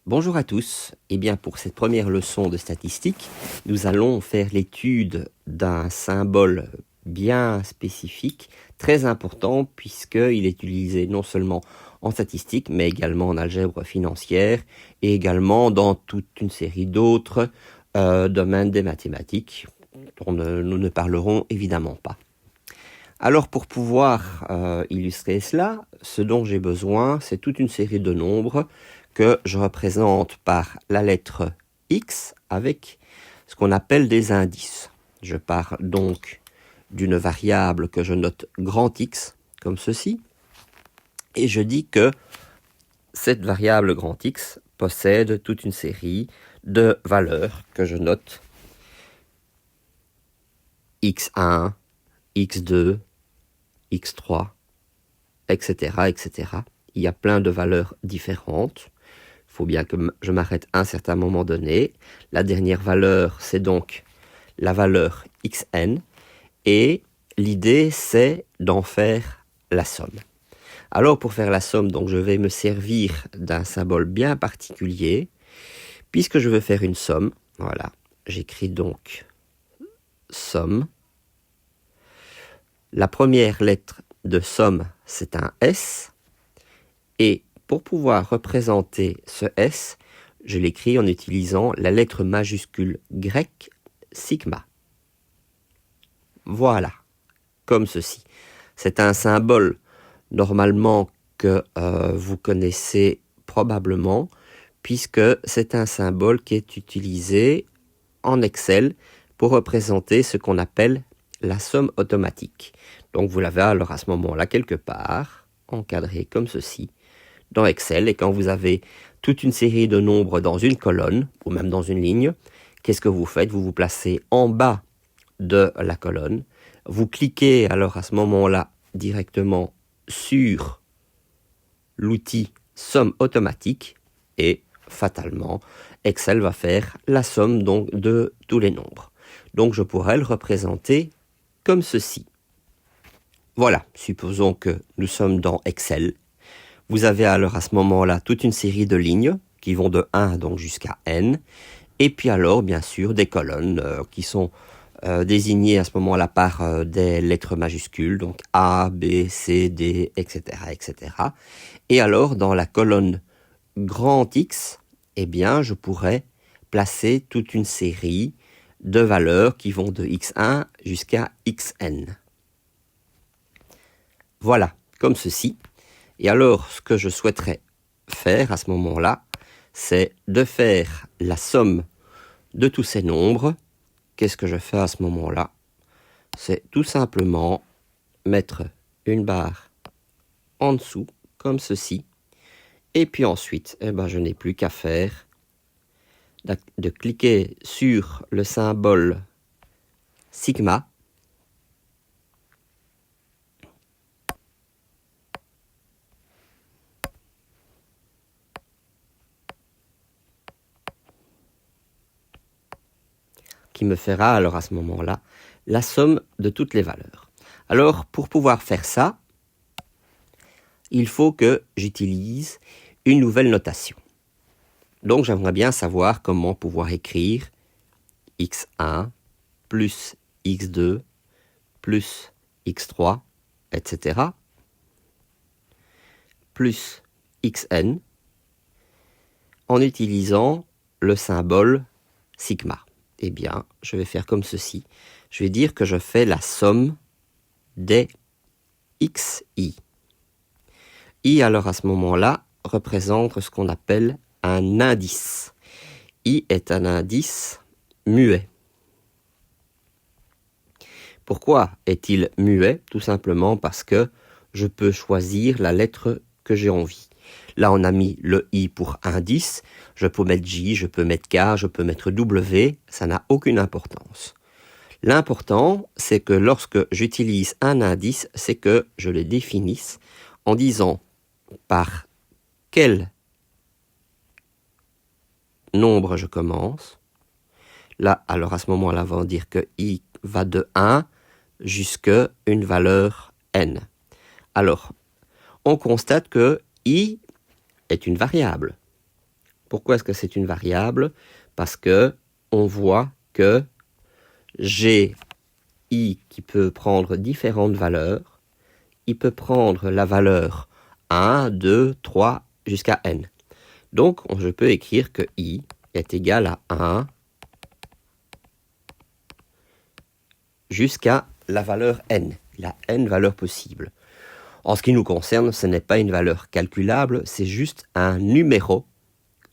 Bonjour à tous. Eh bien, pour cette première leçon de statistique, nous allons faire l'étude d'un symbole bien spécifique, très important, puisqu'il est utilisé non seulement en statistique, mais également en algèbre financière, et également dans toute une série d'autres domaines des mathématiques, dont nous ne parlerons évidemment pas. Alors, pour pouvoir illustrer cela, ce dont j'ai besoin, c'est toute une série de nombres que je représente par la lettre X avec ce qu'on appelle des indices. Je pars donc d'une variable que je note grand X, comme ceci, et je dis que cette variable grand X possède toute une série de valeurs que je note X1, X2, X3, etc., etc. Il y a plein de valeurs différentes. Il faut bien que je m'arrête à un certain moment donné. La dernière valeur, c'est donc la valeur xn. Et l'idée, c'est d'en faire la somme. Alors, pour faire la somme, donc, je vais me servir d'un symbole bien particulier. Puisque je veux faire une somme, voilà, j'écris donc somme. La première lettre de somme, c'est un S. Et pour pouvoir représenter ce S, je l'écris en utilisant la lettre majuscule grecque sigma. Voilà, comme ceci. C'est un symbole normalement que vous connaissez probablement, puisque c'est un symbole qui est utilisé en Excel pour représenter ce qu'on appelle la somme automatique. Donc vous l'avez alors à ce moment-là quelque part, encadré comme ceci, dans Excel, et quand vous avez toute une série de nombres dans une colonne, ou même dans une ligne, qu'est-ce que vous faites? Vous vous placez en bas de la colonne, vous cliquez alors à ce moment-là directement sur l'outil somme automatique, et fatalement, Excel va faire la somme donc de tous les nombres. Donc je pourrais le représenter comme ceci. Voilà, supposons que nous sommes dans Excel. Vous avez alors à ce moment-là toute une série de lignes qui vont de 1 donc jusqu'à n, et puis alors bien sûr des colonnes qui sont désignées à ce moment-là par des lettres majuscules, donc A, B, C, D, etc., etc. Et alors dans la colonne grand X, eh bien je pourrais placer toute une série de valeurs qui vont de x1 jusqu'à xn. Voilà, comme ceci. Et alors, ce que je souhaiterais faire à ce moment-là, c'est de faire la somme de tous ces nombres. Qu'est-ce que je fais à ce moment-là? C'est tout simplement mettre une barre en dessous, comme ceci. Et puis ensuite, je n'ai plus qu'à faire de cliquer sur le symbole sigma, qui me fera alors à ce moment-là la somme de toutes les valeurs. Alors, pour pouvoir faire ça, il faut que j'utilise une nouvelle notation. Donc, j'aimerais bien savoir comment pouvoir écrire x1 plus x2 plus x3, etc., plus xn, en utilisant le symbole sigma. Eh bien, je vais faire comme ceci. Je vais dire que je fais la somme des xi. I, alors à ce moment-là, représente ce qu'on appelle un indice. I est un indice muet. Pourquoi est-il muet? Tout simplement parce que je peux choisir la lettre que j'ai envie. Là, on a mis le I pour indice. Je peux mettre J, je peux mettre K, je peux mettre W. Ça n'a aucune importance. L'important, c'est que lorsque j'utilise un indice, c'est que je le définisse en disant par quel nombre je commence. Là, alors à ce moment-là, on va dire que I va de 1 jusqu'à une valeur n. Alors, on constate que I est une variable. Pourquoi est-ce que c'est une variable? Parce que on voit que j'ai i qui peut prendre différentes valeurs. Il peut prendre la valeur 1, 2, 3 jusqu'à n. Donc, je peux écrire que i est égal à 1 jusqu'à la valeur n. Il a n valeurs possibles. En ce qui nous concerne, ce n'est pas une valeur calculable, c'est juste un numéro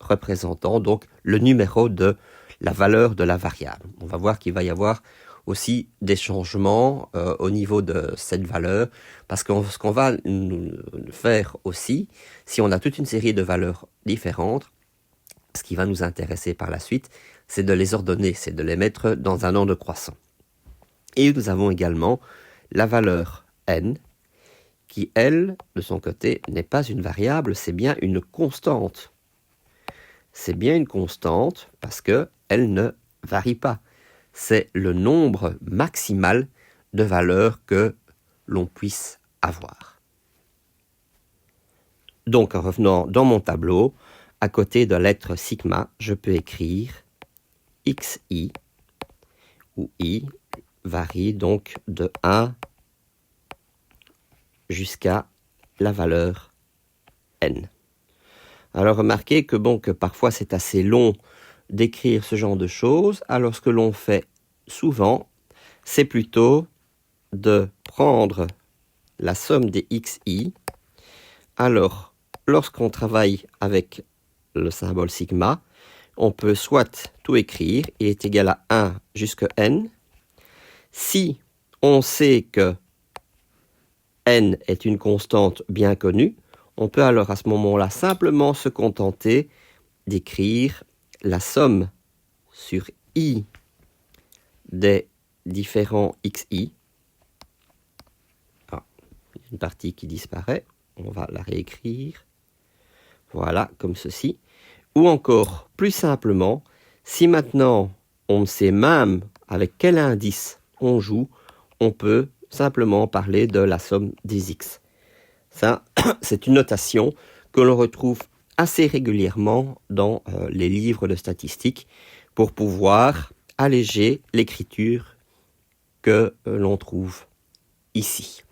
représentant donc le numéro de la valeur de la variable. On va voir qu'il va y avoir aussi des changements au niveau de cette valeur, parce que ce qu'on va faire aussi, si on a toute une série de valeurs différentes, ce qui va nous intéresser par la suite, c'est de les ordonner, c'est de les mettre dans un ordre croissant. Et nous avons également la valeur n, qui, elle, de son côté, n'est pas une variable, c'est bien une constante. C'est bien une constante parce qu'elle ne varie pas. C'est le nombre maximal de valeurs que l'on puisse avoir. Donc, en revenant dans mon tableau, à côté de la lettre sigma, je peux écrire xi, où i varie donc de 1 jusqu'à la valeur n. Alors remarquez que parfois c'est assez long d'écrire ce genre de choses. Alors ce que l'on fait souvent, c'est plutôt de prendre la somme des xi. Alors, lorsqu'on travaille avec le symbole sigma, on peut soit tout écrire, il est égal à 1 jusqu'à n. Si on sait que n est une constante bien connue, on peut alors à ce moment-là simplement se contenter d'écrire la somme sur i des différents xi. Ah, une partie qui disparaît, on va la réécrire. Voilà, comme ceci. Ou encore, plus simplement, si maintenant on sait même avec quel indice on joue, on peut simplement parler de la somme des x. Ça, c'est une notation que l'on retrouve assez régulièrement dans les livres de statistiques pour pouvoir alléger l'écriture que l'on trouve ici.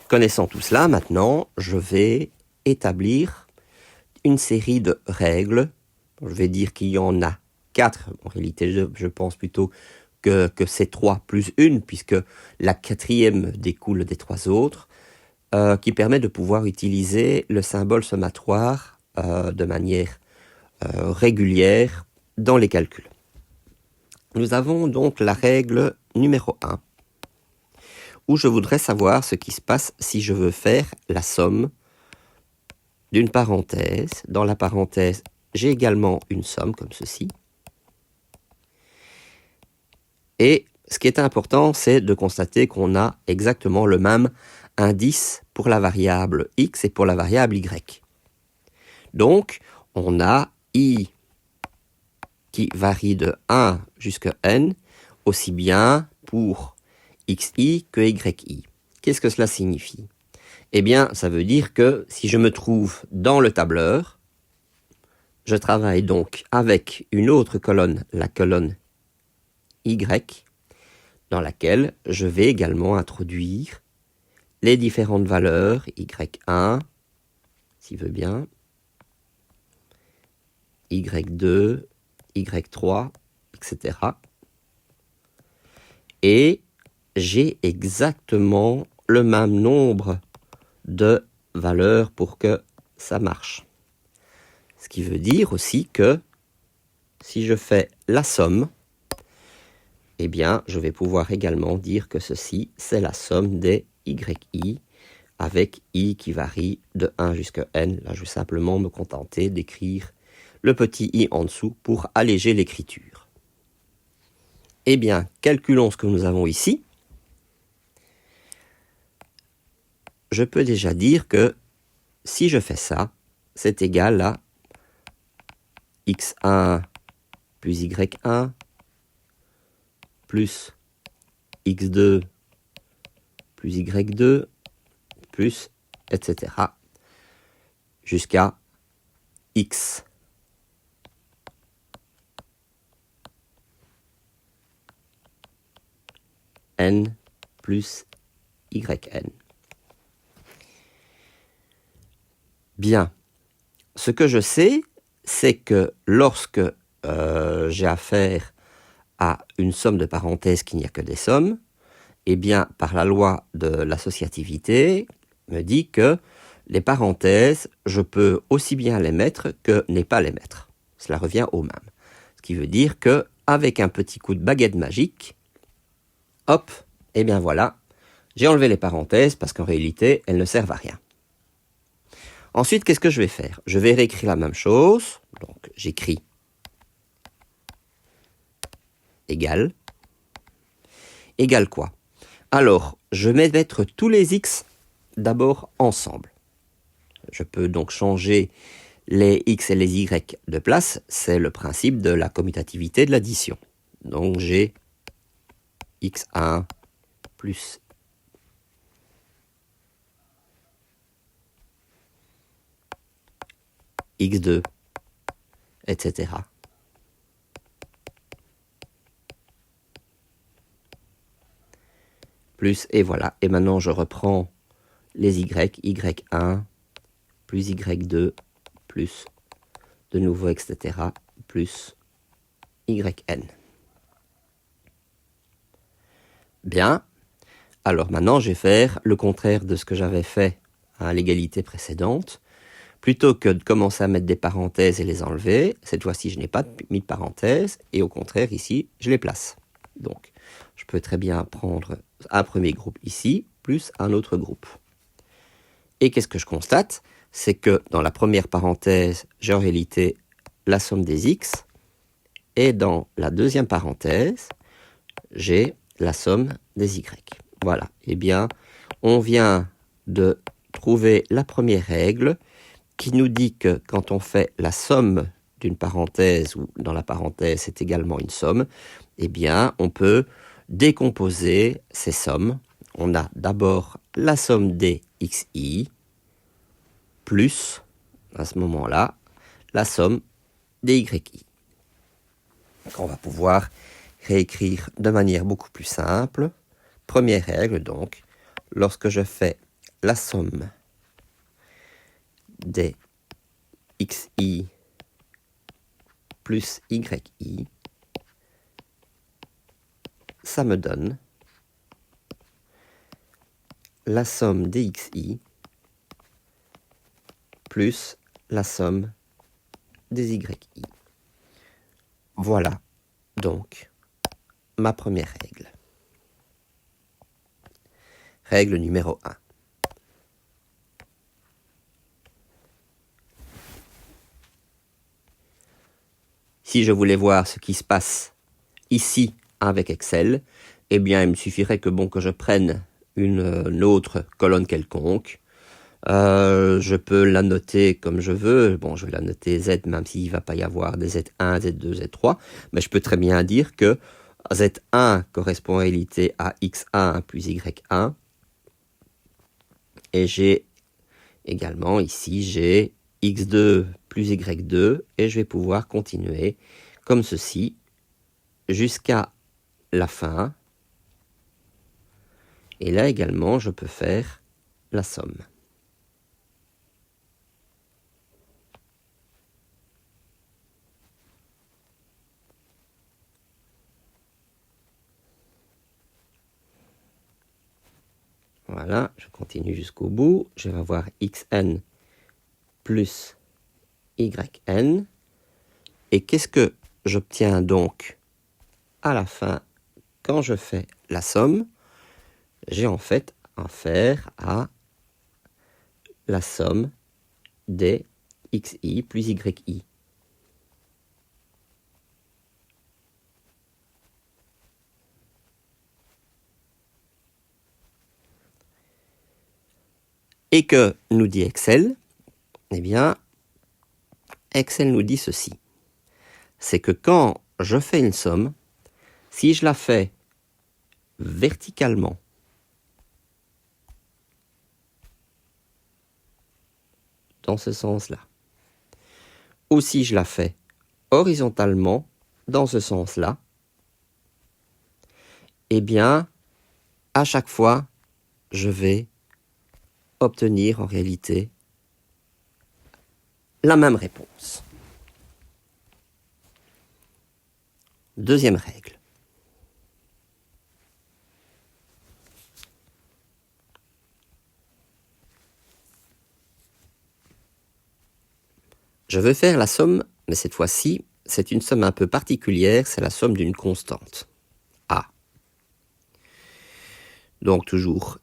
Connaissant tout cela, maintenant, je vais établir une série de règles. Je vais dire qu'il y en a 4. En réalité, je pense plutôt que c'est 3 plus 1, puisque la 4e découle des 3 autres, qui permet de pouvoir utiliser le symbole sommatoire de manière régulière dans les calculs. Nous avons donc la règle numéro 1, où je voudrais savoir ce qui se passe si je veux faire la somme d'une parenthèse. Dans la parenthèse, j'ai également une somme comme ceci. Et ce qui est important, c'est de constater qu'on a exactement le même indice pour la variable x et pour la variable y. Donc, on a i qui varie de 1 jusqu'à n, aussi bien pour xi que yi. Qu'est-ce que cela signifie? Eh bien, ça veut dire que si je me trouve dans le tableur, je travaille donc avec une autre colonne, la colonne y, dans laquelle je vais également introduire les différentes valeurs y1, s'il veut bien, y2, y3, etc. Et j'ai exactement le même nombre de valeurs pour que ça marche. Ce qui veut dire aussi que si je fais la somme, eh bien, je vais pouvoir également dire que ceci, c'est la somme des yi, avec i qui varie de 1 jusqu'à n. Là, je vais simplement me contenter d'écrire le petit i en dessous pour alléger l'écriture. Eh bien, calculons ce que nous avons ici. Je peux déjà dire que si je fais ça, c'est égal à x1 plus y1 plus x2 plus y2 plus etc. jusqu'à x n plus yn. Bien. Ce que je sais, c'est que lorsque j'ai affaire à une somme de parenthèses qu'il n'y a que des sommes, eh bien, par la loi de l'associativité, me dit que les parenthèses, je peux aussi bien les mettre que ne pas les mettre. Cela revient au même. Ce qui veut dire que avec un petit coup de baguette magique, hop, eh bien voilà, j'ai enlevé les parenthèses parce qu'en réalité, elles ne servent à rien. Ensuite, qu'est-ce que je vais faire? Je vais réécrire la même chose. Donc, j'écris égal. Égal quoi? Alors, je vais mettre tous les x d'abord ensemble. Je peux donc changer les x et les y de place. C'est le principe de la commutativité de l'addition. Donc, j'ai x1 plus x2, etc. Plus, et voilà. Et maintenant, je reprends les y, y1, plus y2, plus, de nouveau, etc., plus yn. Bien. Alors maintenant, je vais faire le contraire de ce que j'avais fait à l'égalité précédente. Plutôt que de commencer à mettre des parenthèses et les enlever, cette fois-ci, je n'ai pas mis de parenthèses, et au contraire, ici, je les place. Donc, je peux très bien prendre un premier groupe ici, plus un autre groupe. Et qu'est-ce que je constate? C'est que dans la première parenthèse, j'ai en réalité la somme des x, et dans la deuxième parenthèse, j'ai la somme des y. Voilà. Eh bien, on vient de trouver la première règle qui nous dit que quand on fait la somme d'une parenthèse, ou dans la parenthèse c'est également une somme, eh bien on peut décomposer ces sommes. On a d'abord la somme des xi, plus, à ce moment-là, la somme des yi. On va pouvoir réécrire de manière beaucoup plus simple. Première règle donc, lorsque je fais la somme des xi plus yi, ça me donne la somme des xi plus la somme des yi. Voilà donc ma première règle. Règle numéro 1. Si je voulais voir ce qui se passe ici avec Excel, eh bien il me suffirait que je prenne une autre colonne quelconque. Je peux la noter comme je veux. Bon, je vais la noter Z, même s'il ne va pas y avoir des Z1, Z2, Z3. Mais je peux très bien dire que Z1 correspond en réalité à X1 plus Y1. Et j'ai également ici, j'ai X2 plus Y2. Et je vais pouvoir continuer comme ceci jusqu'à la fin. Et là également, je peux faire la somme. Voilà, je continue jusqu'au bout. Je vais avoir xn plus yn. Et qu'est-ce que j'obtiens donc à la fin quand je fais la somme? J'ai en fait affaire à la somme des xi plus yi. Et que nous dit Excel? Eh bien, Excel nous dit ceci. C'est que quand je fais une somme, si je la fais verticalement, dans ce sens-là, ou si je la fais horizontalement, dans ce sens-là, eh bien, à chaque fois, je vais obtenir en réalité la même réponse. Deuxième règle. Je veux faire la somme, mais cette fois-ci, c'est une somme un peu particulière, c'est la somme d'une constante, A. Donc toujours,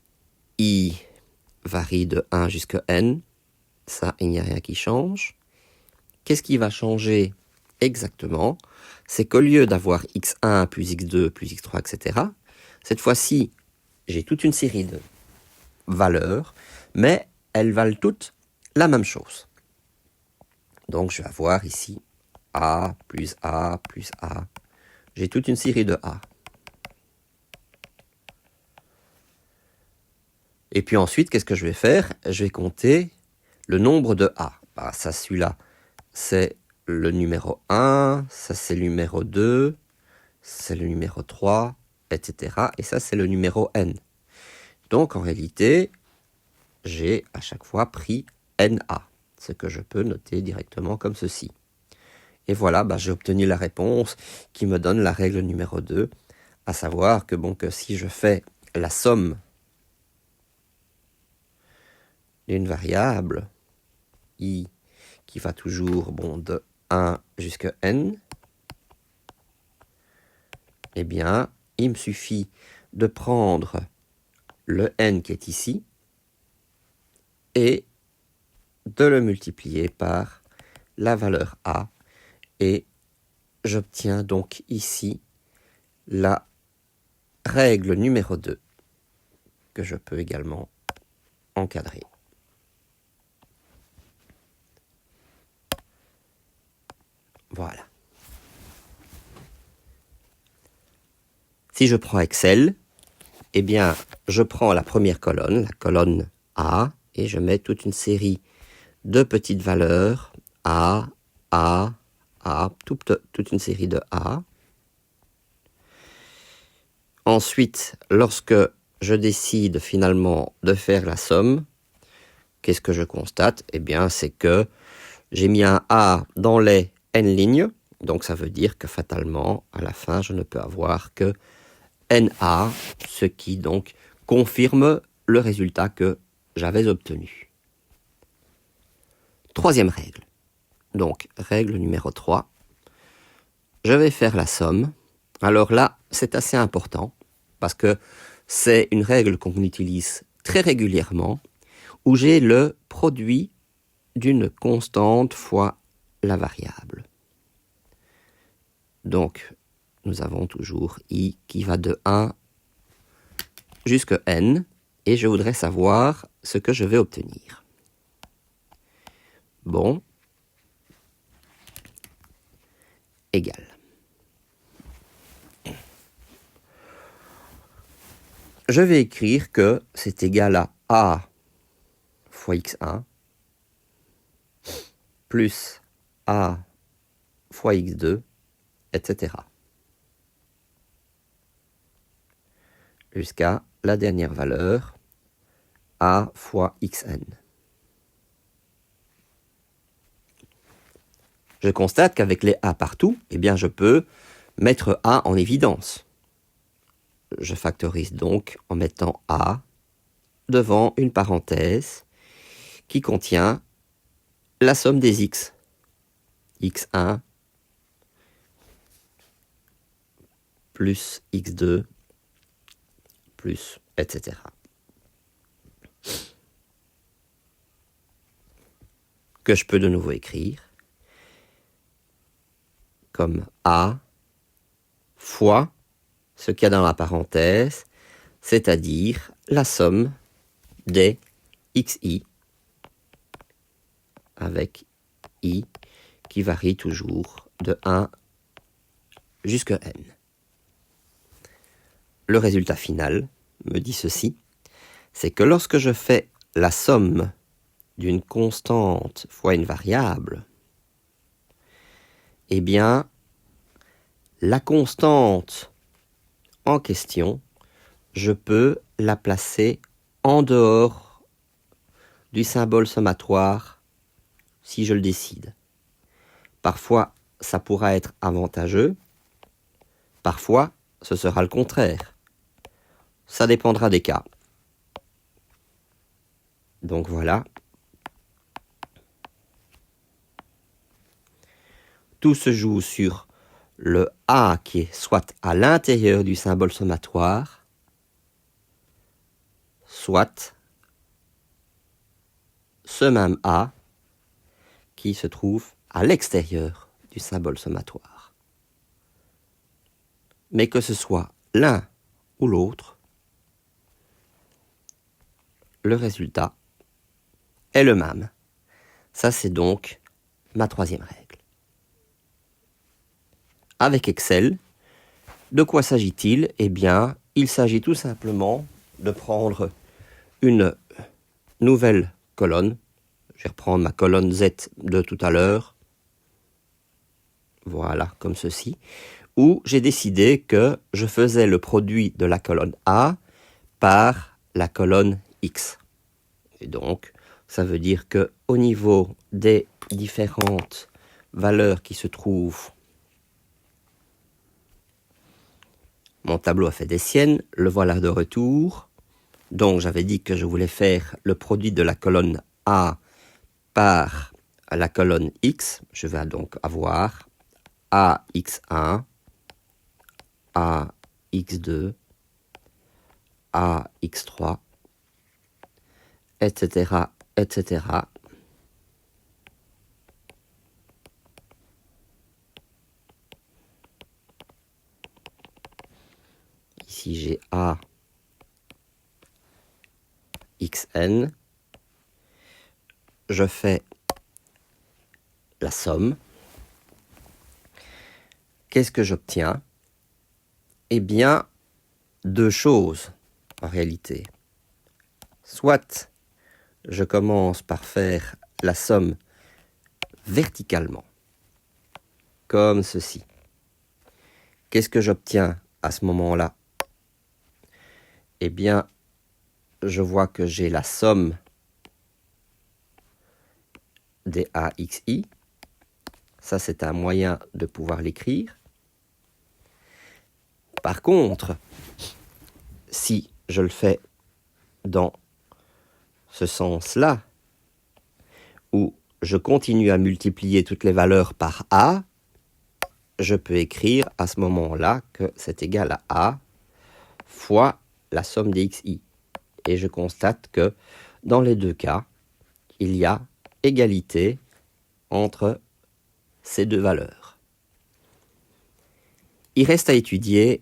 I varie de 1 jusqu'à n, ça, il n'y a rien qui change. Qu'est-ce qui va changer exactement? C'est qu'au lieu d'avoir x1 plus x2 plus x3, etc., cette fois-ci, j'ai toute une série de valeurs, mais elles valent toutes la même chose. Donc je vais avoir ici A plus A plus A. J'ai toute une série de A. Et puis ensuite, qu'est-ce que je vais faire? Je vais compter le nombre de A. Bah, ça, celui-là, c'est le numéro 1, ça c'est le numéro 2, c'est le numéro 3, etc. Et ça, c'est le numéro n. Donc en réalité, j'ai à chaque fois pris NA, ce que je peux noter directement comme ceci. Et voilà, j'ai obtenu la réponse qui me donne la règle numéro 2, à savoir que, que si je fais la somme d'une variable, i, qui va toujours de 1 jusqu'à n, eh bien, il me suffit de prendre le n qui est ici et de le multiplier par la valeur a, et j'obtiens donc ici la règle numéro 2 que je peux également encadrer. Voilà. Si je prends Excel, eh bien, je prends la première colonne, la colonne A, et je mets toute une série de petites valeurs, A, toute une série de A. Ensuite, lorsque je décide finalement de faire la somme, qu'est-ce que je constate? Eh bien, c'est que j'ai mis un A dans les n lignes, donc ça veut dire que fatalement, à la fin, je ne peux avoir que NA, ce qui donc confirme le résultat que j'avais obtenu. Troisième règle. Donc, règle numéro 3. Je vais faire la somme. Alors là, c'est assez important, parce que c'est une règle qu'on utilise très régulièrement, où j'ai le produit d'une constante fois la variable. Donc, nous avons toujours i qui va de 1 jusqu'à n, et je voudrais savoir ce que je vais obtenir. Bon, égal. Je vais écrire que c'est égal à a fois x1 plus a fois x2, etc. Jusqu'à la dernière valeur, a fois xn. Je constate qu'avec les a partout, eh bien je peux mettre a en évidence. Je factorise donc en mettant a devant une parenthèse qui contient la somme des x. x1 plus x2 plus, etc. Que je peux de nouveau écrire comme a fois ce qu'il y a dans la parenthèse, c'est-à-dire la somme des xi avec i qui varie toujours de 1 jusqu'à n. Le résultat final me dit ceci, c'est que lorsque je fais la somme d'une constante fois une variable, eh bien, la constante en question, je peux la placer en dehors du symbole sommatoire si je le décide. Parfois, ça pourra être avantageux, parfois, ce sera le contraire. Ça dépendra des cas. Donc voilà. Tout se joue sur le A qui est soit à l'intérieur du symbole sommatoire, soit ce même A qui se trouve à l'extérieur du symbole sommatoire. Mais que ce soit l'un ou l'autre, le résultat est le même. Ça, c'est donc ma troisième règle. Avec Excel, de quoi s'agit-il? Eh bien, il s'agit tout simplement de prendre une nouvelle colonne. Je vais reprendre ma colonne Z de tout à l'heure. Voilà, comme ceci. Où j'ai décidé que je faisais le produit de la colonne A par la colonne X. Et donc, ça veut dire que au niveau des différentes valeurs qui se trouvent, mon tableau a fait des siennes, le voilà de retour. Donc, j'avais dit que je voulais faire le produit de la colonne A par la colonne X. Je vais donc avoir AX1, AX2, AX3, etc., etc. Ici, j'ai AXN. Je fais la somme. Qu'est-ce que j'obtiens? Eh bien, deux choses, en réalité. Soit je commence par faire la somme verticalement, comme ceci. Qu'est-ce que j'obtiens à ce moment-là? Eh bien, je vois que j'ai la somme des AXI. Ça, c'est un moyen de pouvoir l'écrire. Par contre, si je le fais dans ce sens-là, où je continue à multiplier toutes les valeurs par A, je peux écrire à ce moment-là que c'est égal à A fois la somme des XI. Et je constate que dans les deux cas, il y a égalité entre ces deux valeurs. Il reste à étudier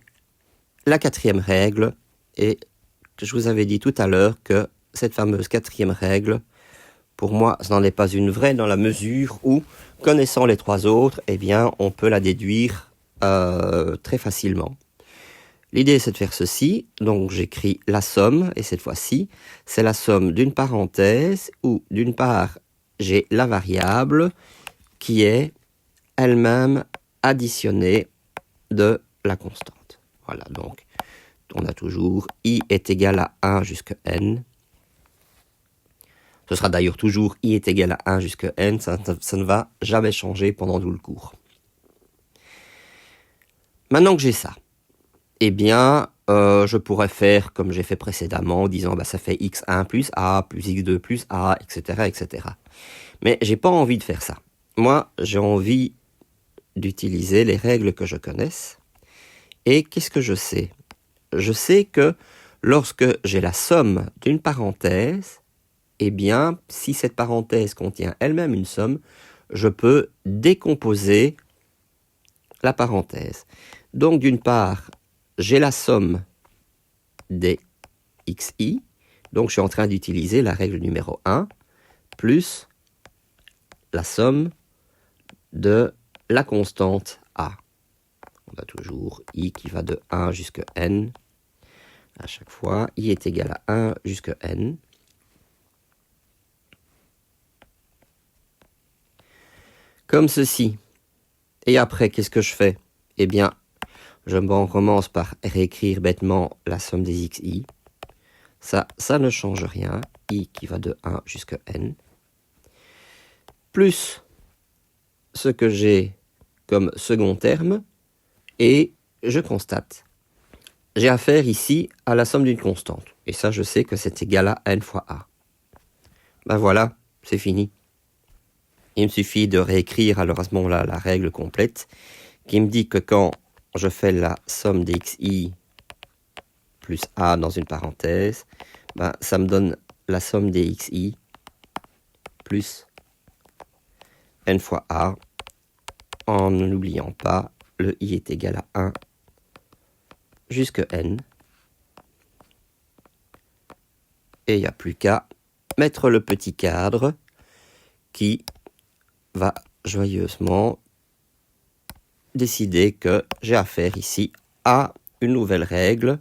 la quatrième règle, et je vous avais dit tout à l'heure que cette fameuse quatrième règle, pour moi, ce n'en est pas une vraie dans la mesure où, connaissant les trois autres, eh bien, on peut la déduire très facilement. L'idée, c'est de faire ceci. Donc, j'écris la somme, et cette fois-ci, c'est la somme d'une parenthèse où, d'une part, j'ai la variable qui est elle-même additionnée de la constante. Voilà, donc, on a toujours i est égal à 1 jusqu'à n. Ce sera d'ailleurs toujours i est égal à 1 jusqu'à n, ça ne va jamais changer pendant tout le cours. Maintenant que j'ai ça, eh bien, je pourrais faire comme j'ai fait précédemment, en disant ça fait x1 plus a, plus x2 plus a, etc., etc. Mais j'ai pas envie de faire ça. Moi, j'ai envie d'utiliser les règles que je connaisse. Et qu'est-ce que je sais? Je sais que lorsque j'ai la somme d'une parenthèse, eh bien, si cette parenthèse contient elle-même une somme, je peux décomposer la parenthèse. Donc, d'une part, j'ai la somme des xi, donc je suis en train d'utiliser la règle numéro 1, plus la somme de la constante a. On a toujours i qui va de 1 jusqu'à n. À chaque fois, i est égal à 1 jusqu'à n. Comme ceci. Et après, qu'est-ce que je fais? Eh bien, je recommence par réécrire bêtement la somme des xi. Ça ne change rien. I qui va de 1 jusqu'à n. Plus ce que j'ai comme second terme. Et je constate. J'ai affaire ici à la somme d'une constante. Et ça, je sais que c'est égal à n fois a. Ben voilà, c'est fini. Il me suffit de réécrire alors à ce moment-là la règle complète qui me dit que quand je fais la somme des xi plus a dans une parenthèse, ben, ça me donne la somme des xi plus n fois a, en n'oubliant pas, le i est égal à 1 jusqu'à n. Et il n'y a plus qu'à mettre le petit cadre qui va joyeusement décider que j'ai affaire ici à une nouvelle règle,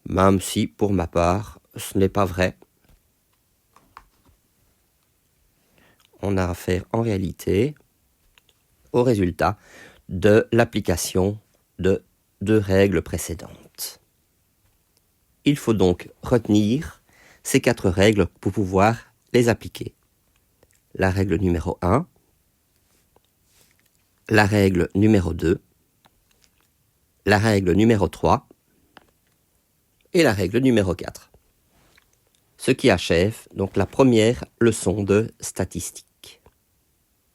même si pour ma part ce n'est pas vrai. On a affaire en réalité au résultat de l'application de deux règles précédentes. Il faut donc retenir ces 4 règles pour pouvoir les appliquer. La règle numéro 1, la règle numéro 2, la règle numéro 3 et la règle numéro 4. Ce qui achève donc la première leçon de statistique.